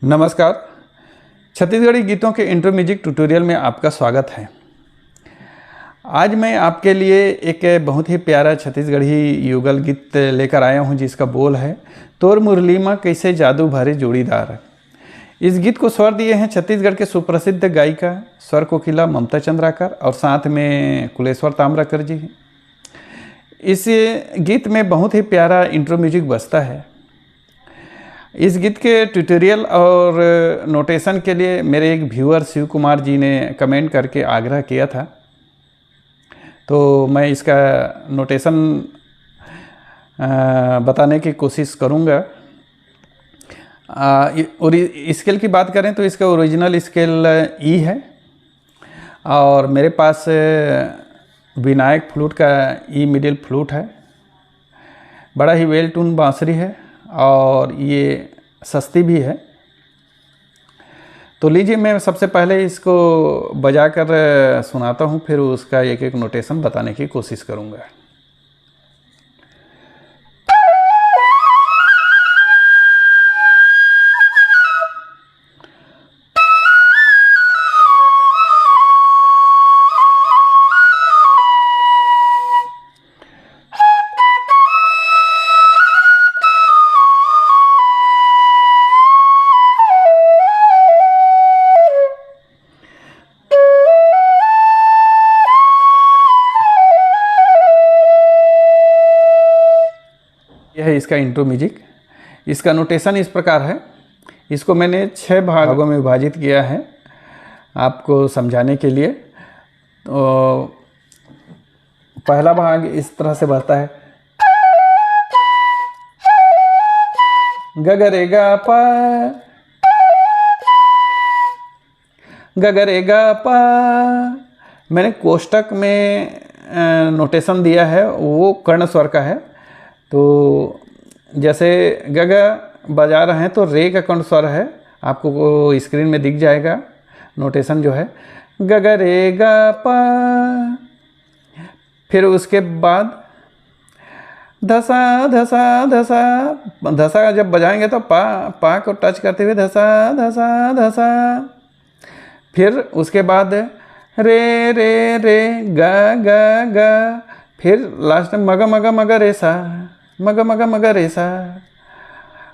नमस्कार। छत्तीसगढ़ी गीतों के इंट्रो म्यूजिक ट्यूटोरियल में आपका स्वागत है। आज मैं आपके लिए एक बहुत ही प्यारा छत्तीसगढ़ी युगल गीत लेकर आया हूं, जिसका बोल है तोर मुरली माँ कैसे जादू भरे जोड़ीदार। इस गीत को स्वर दिए हैं छत्तीसगढ़ के सुप्रसिद्ध गायिका स्वर कोकिला ममता चंद्राकर और साथ में कुलेश्वर ताम्रकर जी हैं। इस गीत में बहुत ही प्यारा इंट्रो म्यूजिक बजता है। इस गीत के ट्यूटोरियल और नोटेशन के लिए मेरे एक व्यूअर शिव कुमार जी ने कमेंट करके आग्रह किया था, तो मैं इसका नोटेशन बताने की कोशिश करूँगा। और स्केल की बात करें तो इसका ओरिजिनल स्केल ई है और मेरे पास विनायक फ्लूट का ई मिडिल फ्लूट है। बड़ा ही वेल टून बांसुरी है और ये सस्ती भी है। तो लीजिए, मैं सबसे पहले इसको बजाकर सुनाता हूँ, फिर उसका एक एक नोटेशन बताने की कोशिश करूँगा। यह है इसका इंट्रो म्यूजिक। इसका नोटेशन इस प्रकार है। इसको मैंने 6 भागों में विभाजित किया है आपको समझाने के लिए। तो पहला भाग इस तरह से बजता है, ग ग रे ग पा, ग ग रे ग पा। मैंने कोष्टक में नोटेशन दिया है, वो कर्ण स्वर का है। तो जैसे ग ग बजा रहे हैं तो रे का कर्ण स्वर है, आपको स्क्रीन में दिख जाएगा नोटेशन जो है, ग ग रे ग पा। फिर उसके बाद धसा धसा धसा, धसा जब बजाएंगे तो पा को टच करते हुए धसा धसा धसा। फिर उसके बाद रे रे रे ग ग ग। फिर लास्ट में मग मग मग रे सा, मग मग मग रे सा,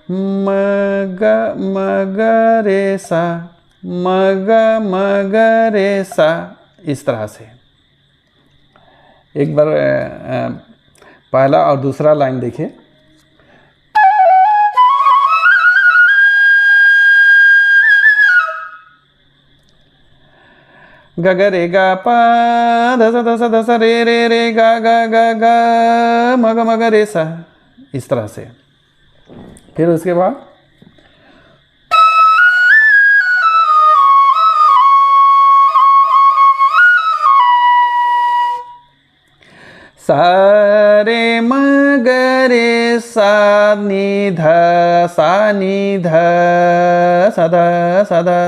मग मग रे सा, मग मग रे सा। इस तरह से एक बार पहला और दूसरा लाइन देखिए। ग ग रे ग पा, धस धस धस रे रे रे ग ग ग ग, मग मग रे सा। इस तरह से। फिर उसके बाद सा रे म ग रे सा नि ध, सा नि ध, सदा सदा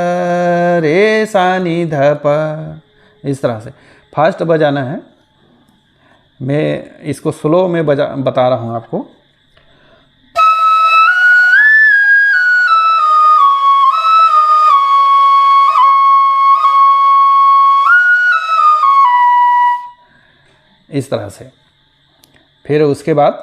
रे सा नि ध प। इस तरह से फास्ट बजाना है। मैं इसको स्लो में बता रहा हूँ आपको। इस तरह से। फिर उसके बाद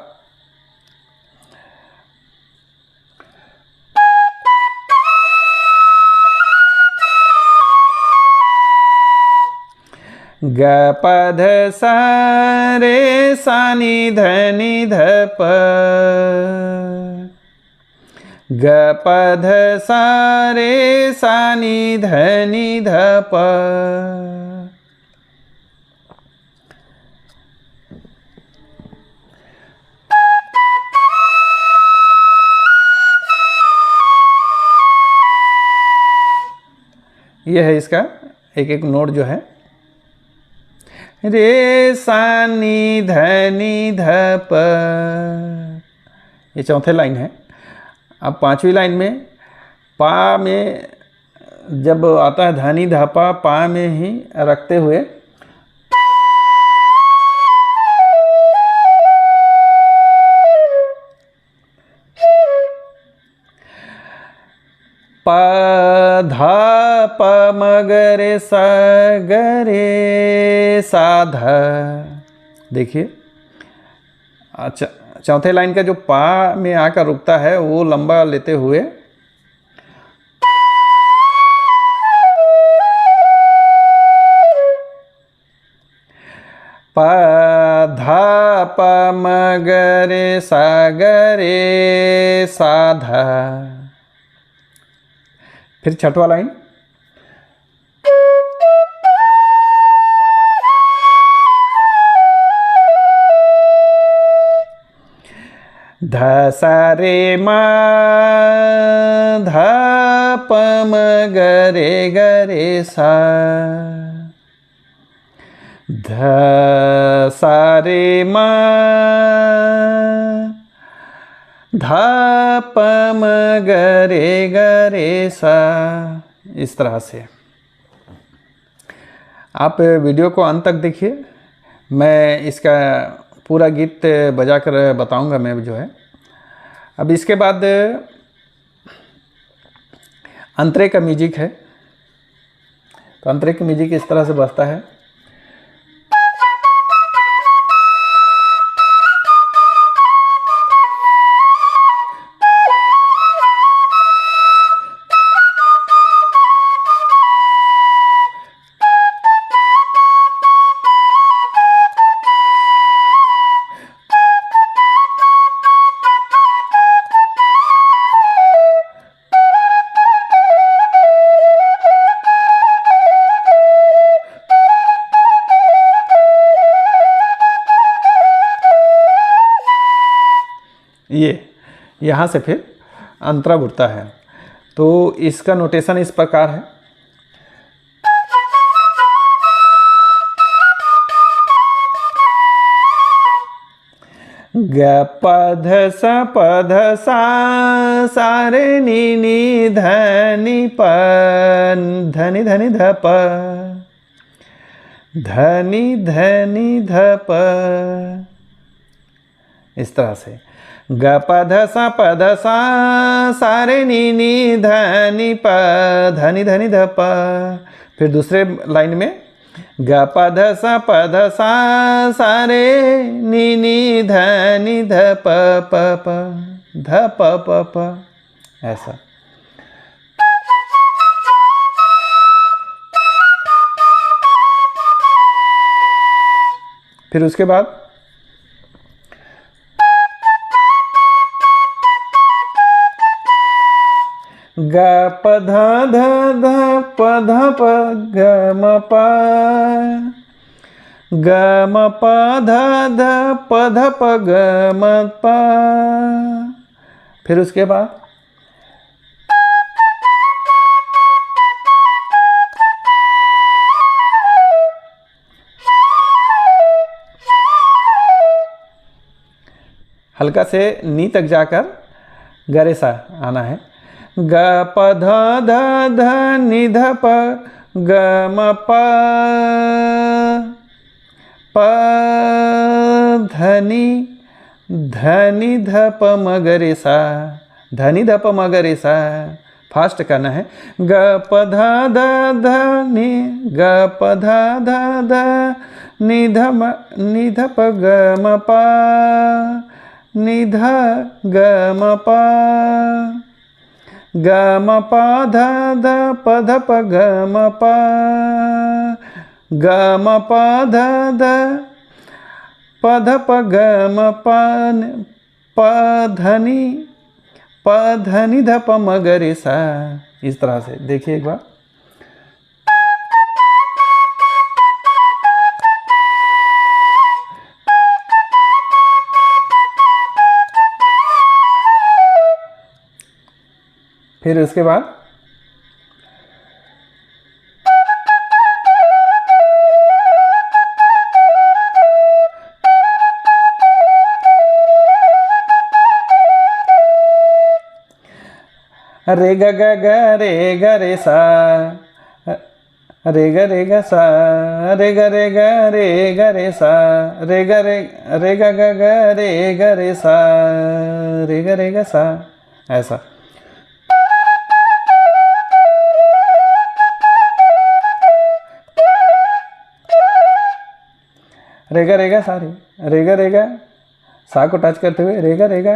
ग प ध सा रे सा नि ध नि ध प, ग प ध सा रे सा नि ध नि ध प। यह है इसका एक एक नोट जो है, रे सा नि ध नि ध प। ये चौथे लाइन है। अब पांचवी लाइन में पा में जब आता है धनी धापा, पा में ही रखते हुए धा प म ग रे सा ग रे सा धा। देखिए अच्छा, चौथे लाइन का जो पा में आकर रुकता है वो लंबा लेते हुए प धा प म ग रे सा ग रे सा धा। फिर छठवां लाइन ध सा रे म ध प म ग रे सा। ध सा रे म ध प म ग रे सा। इस तरह से आप वीडियो को अंत तक देखिए। मैं इसका पूरा गीत बजाकर बताऊंगा मैं जो है। अब इसके बाद अंतरे का म्यूजिक है। तो अंतरे का म्यूजिक इस तरह से बजता है। ये यहाँ से फिर अंतरा उठता है। तो इसका नोटेशन इस प्रकार है। ग प ध सा प ध सा सा रे नी नी ध नि प ध नि ध प ध नि ध प। इस तरह से ग प ध सा सा रे नी नी ध नि प ध नि ध प। फिर दूसरे लाइन में ग प ध सा सा रे नी नी ध नि ध प प प ध प प प। ऐसा। फिर उसके बाद ग प ध ध ध प ध प ग म प ग म प ध ध प ध प ग म प। फिर उसके बाद हल्का से नी तक जाकर गरे सा आना है। ग प ध ध ध नि ध प ग म प प ध नि ध प म ग रे सा ध नि ध प म ग रे सा। फास्ट करना है। ग प ध ध ध नि ग प ध ध ध नि ध प ग म प नि ध ग म प ग म प ध ध प ध प ग म प ग म प ध ध प ध प ग म प ध नि ध प म ग रे सा। इस तरह से देखिए एक बार। फिर उसके बाद रे ग ग ग रे सा रे ग सा रे ग सा रे ग ग सा रे ग सा। ऐसा। रेगा रेगा सा रे, रेगा रेगा सा को टच करते हुए रेगा रेगा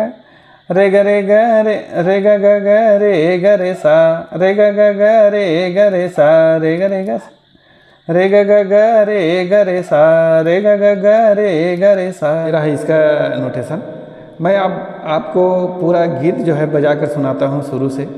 रेगा रेगा रे, रेगा गा गा रे गा रे सा, रेगा गा गा रे गा रे सा, रेगा रेगा रेगा गा गा रे गा रे सा, रेगा गा गा रे गा रे सा। रहा इसका नोटेशन। मैं अब आपको पूरा गीत जो है बजा कर सुनाता हूँ शुरू से।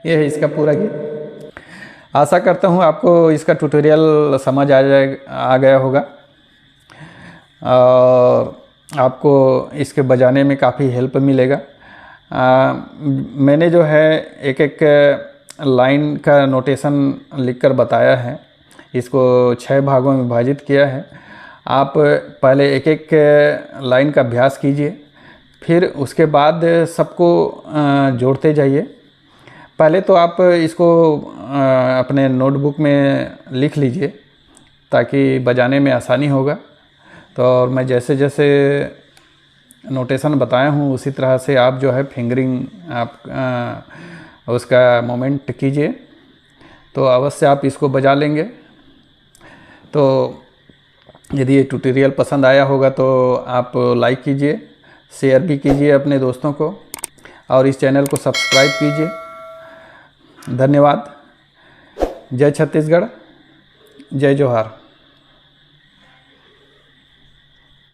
ये है इसका पूरा गीत। आशा करता हूँ आपको इसका ट्यूटोरियल समझ आ गया होगा और आपको इसके बजाने में काफ़ी हेल्प मिलेगा। मैंने जो है एक एक लाइन का नोटेशन लिखकर बताया है, इसको 6 भागों में विभाजित किया है। आप पहले एक एक लाइन का अभ्यास कीजिए, फिर उसके बाद सबको जोड़ते जाइए। पहले तो आप इसको अपने नोटबुक में लिख लीजिए ताकि बजाने में आसानी होगा। तो और मैं जैसे जैसे नोटेशन बताया हूँ उसी तरह से आप जो है फिंगरिंग आप उसका मोमेंट कीजिए, तो अवश्य आप इसको बजा लेंगे। तो यदि ये ट्यूटोरियल पसंद आया होगा तो आप लाइक कीजिए, शेयर भी कीजिए अपने दोस्तों को और इस चैनल को सब्सक्राइब कीजिए। धन्यवाद। जय छत्तीसगढ़, जय जोहार।